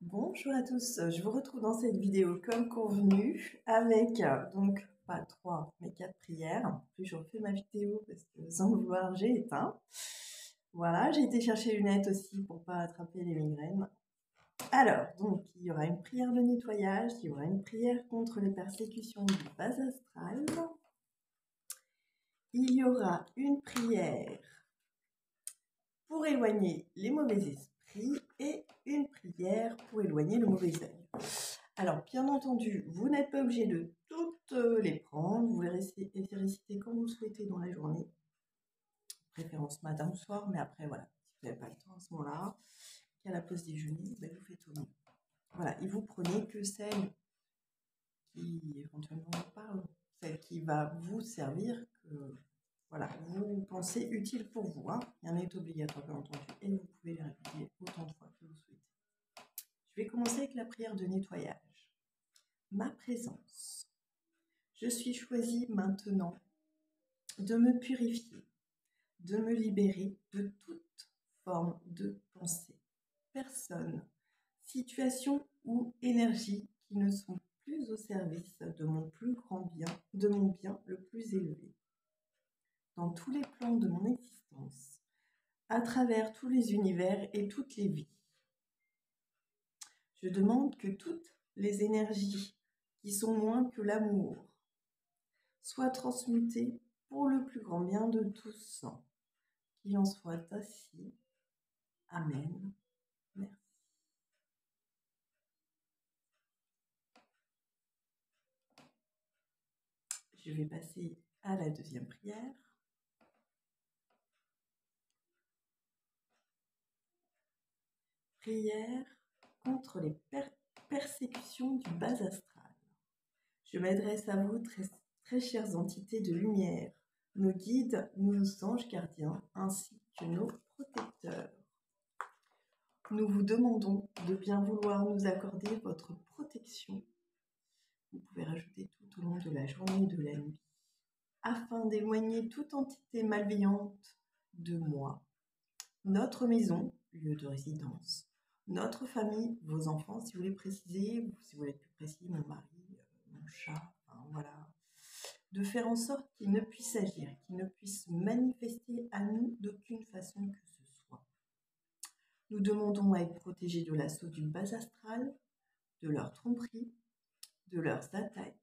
Bonjour à tous, je vous retrouve dans cette vidéo comme convenu avec donc pas 3 mais 4 prières. Puis je refais ma vidéo parce que sans le vouloir j'ai éteint. Voilà, j'ai été chercher les lunettes aussi pour pas attraper les migraines. Alors, donc il y aura une prière de nettoyage, il y aura une prière contre les persécutions du bas astral. Il y aura une prière pour éloigner les mauvais esprits et une prière pour éloigner le mauvais œil. Alors, bien entendu, vous n'êtes pas obligé de toutes les prendre, vous les réciter comme vous le souhaitez dans la journée, préférence matin ou soir, mais après, voilà, si vous n'avez pas le temps à ce moment-là, qu'à la pause déjeuner, ben, vous faites au mieux. Voilà, et vous prenez que celle qui éventuellement vous parle, celle qui va vous servir, que voilà, vous pensez utile pour vous. Hein. Rien n'est obligatoire, bien entendu, et vous pouvez les répéter autant de fois que vous souhaitez. Je vais commencer avec la prière de nettoyage. Ma présence. Je suis choisie maintenant de me purifier, de me libérer de toute forme de pensée, personne, situation ou énergie qui ne sont plus au service de mon plus grand bien, de mon bien le plus élevé. Dans tous les plans de mon existence, à travers tous les univers et toutes les vies. Je demande que toutes les énergies qui sont moins que l'amour soient transmutées pour le plus grand bien de tous. Qu'il en soit ainsi. Amen. Merci. Je vais passer à la deuxième prière. Prière contre les persécutions du bas astral. Je m'adresse à vous, très chères entités de lumière, nos guides, nos anges gardiens, ainsi que nos protecteurs. Nous vous demandons de bien vouloir nous accorder votre protection. Vous pouvez rajouter tout au long de la journée et de la nuit, afin d'éloigner toute entité malveillante de moi, notre maison, lieu de résidence, notre famille, vos enfants, si vous voulez préciser, si vous voulez plus précis, mon mari, mon chat, enfin, voilà, de faire en sorte qu'il ne puisse agir, qu'il ne puisse manifester à nous d'aucune façon que ce soit. Nous demandons à être protégés de l'assaut du bas astral, de leurs tromperies, de leurs attaques,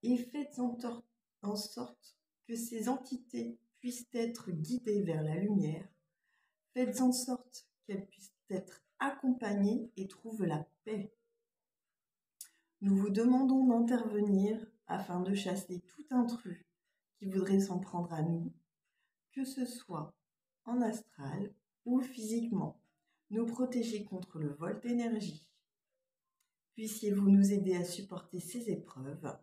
et faites en sorte que ces entités puissent être guidées vers la lumière. Faites en sorte qu'elles puissent être accompagnées et trouvent la paix. Nous vous demandons d'intervenir afin de chasser tout intrus qui voudrait s'en prendre à nous, que ce soit en astral ou physiquement. Nous protéger contre le vol d'énergie. Puissiez-vous nous aider à supporter ces épreuves.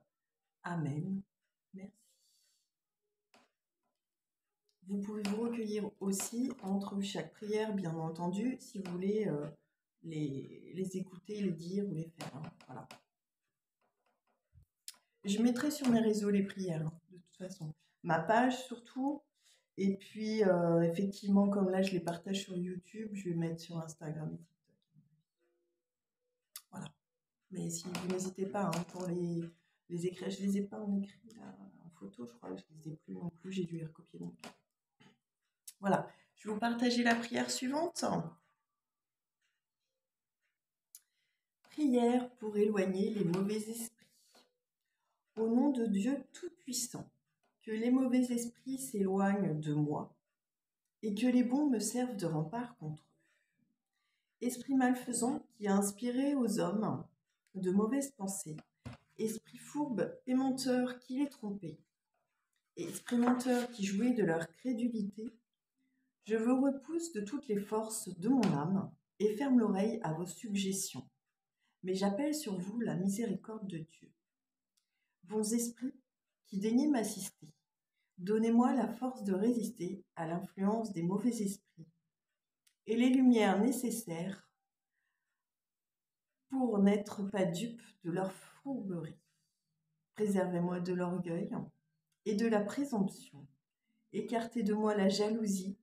Amen. Merci. Vous pouvez vous recueillir aussi entre chaque prière, bien entendu, si vous voulez les écouter, les dire ou les faire. Hein. Voilà. Je mettrai sur mes réseaux les prières, hein, de toute façon. Ma page surtout. Et puis, effectivement, comme là, je les partage sur YouTube, je vais mettre sur Instagram et TikTok. Voilà. Mais si vous n'hésitez pas hein, pour les écrire, je ne les ai pas en écrit, là, en photo, je crois, je ne les ai plus non plus, j'ai dû les recopier donc. Voilà, je vais vous partager la prière suivante. Prière pour éloigner les mauvais esprits. Au nom de Dieu Tout-Puissant, que les mauvais esprits s'éloignent de moi et que les bons me servent de rempart contre eux. Esprit malfaisant qui a inspiré aux hommes de mauvaises pensées, esprit fourbe et menteur qui les trompait, esprit menteur qui jouait de leur crédulité, je vous repousse de toutes les forces de mon âme et ferme l'oreille à vos suggestions. Mais j'appelle sur vous la miséricorde de Dieu. Bons esprits qui daignez m'assister, donnez-moi la force de résister à l'influence des mauvais esprits et les lumières nécessaires pour n'être pas dupe de leur fourberie. Préservez-moi de l'orgueil et de la présomption. Écartez de moi la jalousie,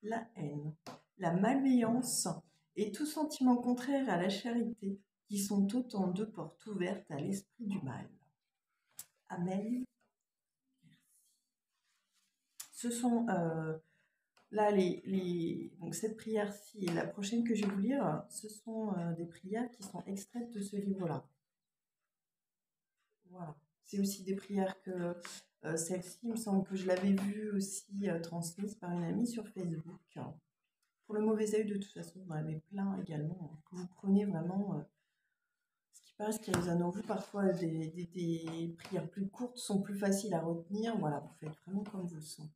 la haine, la malveillance et tout sentiment contraire à la charité, qui sont autant de portes ouvertes à l'esprit du mal. Amen. Ce sont là donc cette prière-ci et la prochaine que je vais vous lire, ce sont des prières qui sont extraites de ce livre-là. Voilà. C'est aussi des prières que celle-ci, il me semble que je l'avais vue aussi transmise par une amie sur Facebook. Pour le mauvais œil, de toute façon, vous en avez plein également, que vous prenez vraiment. Ce qui passe, qui résonne en vous, parfois des prières plus courtes sont plus faciles à retenir. Voilà, vous faites vraiment comme vous le sentez.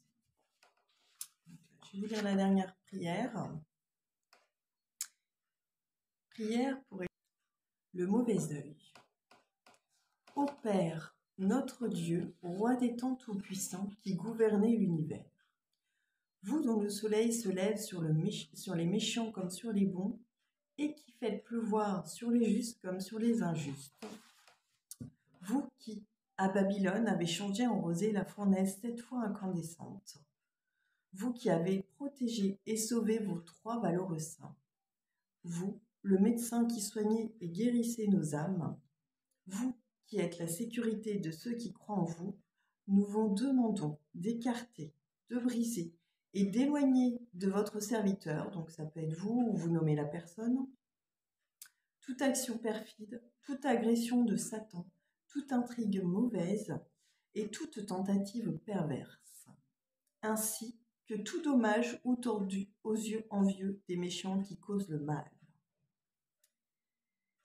Donc, je vais vous lire la dernière prière. Prière pour le mauvais œil. Ô Père, notre Dieu, roi des temps tout-puissants, qui gouvernez l'univers, vous dont le soleil se lève sur les méchants comme sur les bons, et qui faites pleuvoir sur les justes comme sur les injustes, vous qui, à Babylone, avez changé en rosée la fournaise 7 fois incandescente, vous qui avez protégé et sauvé vos 3 valeureux saints, vous, le médecin qui soignait et guérissait nos âmes, vous qui êtes la sécurité de ceux qui croient en vous, nous vous demandons d'écarter, de briser et d'éloigner de votre serviteur, donc ça peut être vous ou vous nommez la personne, toute action perfide, toute agression de Satan, toute intrigue mauvaise et toute tentative perverse, ainsi que tout dommage ou tordu aux yeux envieux des méchants qui causent le mal.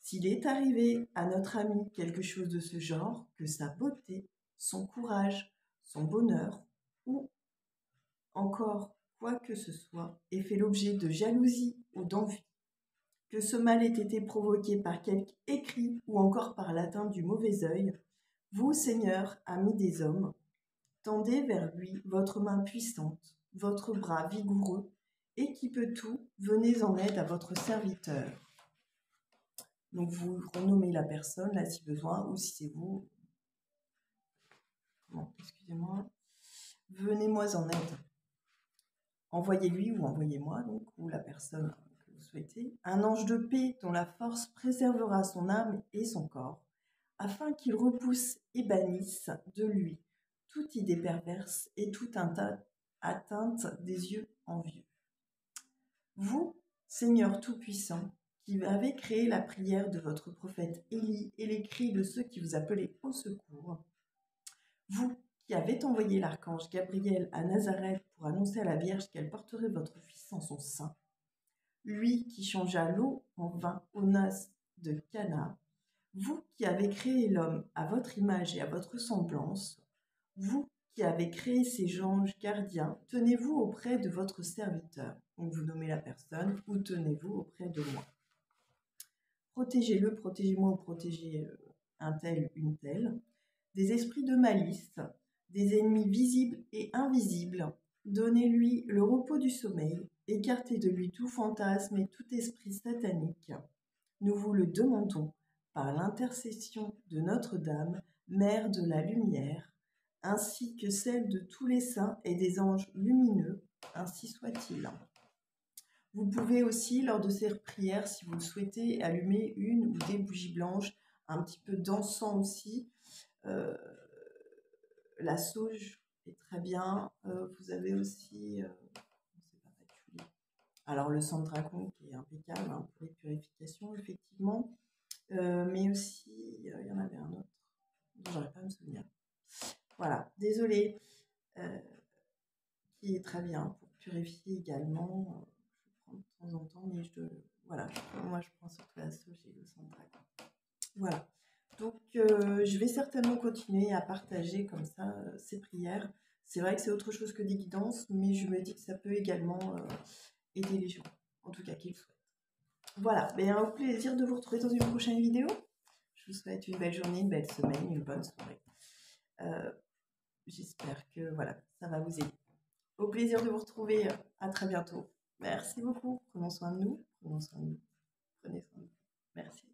S'il est arrivé à notre ami quelque chose de ce genre, que sa beauté, son courage, son bonheur, ou encore quoi que ce soit, ait fait l'objet de jalousie ou d'envie, que ce mal ait été provoqué par quelque écrit ou encore par l'atteinte du mauvais œil, vous, Seigneur, amis des hommes, tendez vers lui votre main puissante, votre bras vigoureux, et qui peut tout, venez en aide à votre serviteur. Donc vous renommez la personne, là, si besoin, ou si c'est vous. Bon, excusez-moi. Venez-moi en aide. Envoyez-lui ou envoyez-moi, donc, ou la personne que vous souhaitez, un ange de paix dont la force préservera son âme et son corps, afin qu'il repousse et bannisse de lui toute idée perverse et toute atteinte des yeux envieux. Vous, Seigneur Tout-Puissant, qui avez créé la prière de votre prophète Élie et les cris de ceux qui vous appelaient au secours, vous qui avez envoyé l'archange Gabriel à Nazareth pour annoncer à la Vierge qu'elle porterait votre fils en son sein, lui qui changea l'eau en vin aux noces de Cana, vous qui avez créé l'homme à votre image et à votre semblance, vous qui avez créé ces anges gardiens, tenez-vous auprès de votre serviteur. Donc vous nommez la personne, ou tenez-vous auprès de moi. Protégez-le, protégez-moi ou protégez un tel, une telle, des esprits de malice, des ennemis visibles et invisibles. Donnez-lui le repos du sommeil, écartez de lui tout fantasme et tout esprit satanique. Nous vous le demandons par l'intercession de Notre-Dame, Mère de la Lumière, ainsi que celle de tous les saints et des anges lumineux, ainsi soit-il. Vous pouvez aussi, lors de ces prières, si vous le souhaitez, allumer une ou des bougies blanches, un petit peu d'encens aussi. La sauge est très bien. Vous avez aussi, alors le sang de dragon qui est impeccable hein, pour les purifications, effectivement. Mais aussi, il y en avait un autre dont j'aurais pas à me souvenir. Voilà, désolée, qui est très bien pour purifier également. Je prends de temps en temps, mais voilà, moi je prends surtout la sauge et le sang de dragon. Voilà. Donc, je vais certainement continuer à partager comme ça ces prières. C'est vrai que c'est autre chose que des guidances, mais je me dis que ça peut également aider les gens, en tout cas qu'ils le souhaitent. Voilà, au plaisir de vous retrouver dans une prochaine vidéo. Je vous souhaite une belle journée, une belle semaine, une bonne soirée. J'espère que voilà, ça va vous aider. Au plaisir de vous retrouver, à très bientôt. Merci beaucoup, prenons soin de nous, prenons soin de nous, prenez soin de vous. Merci.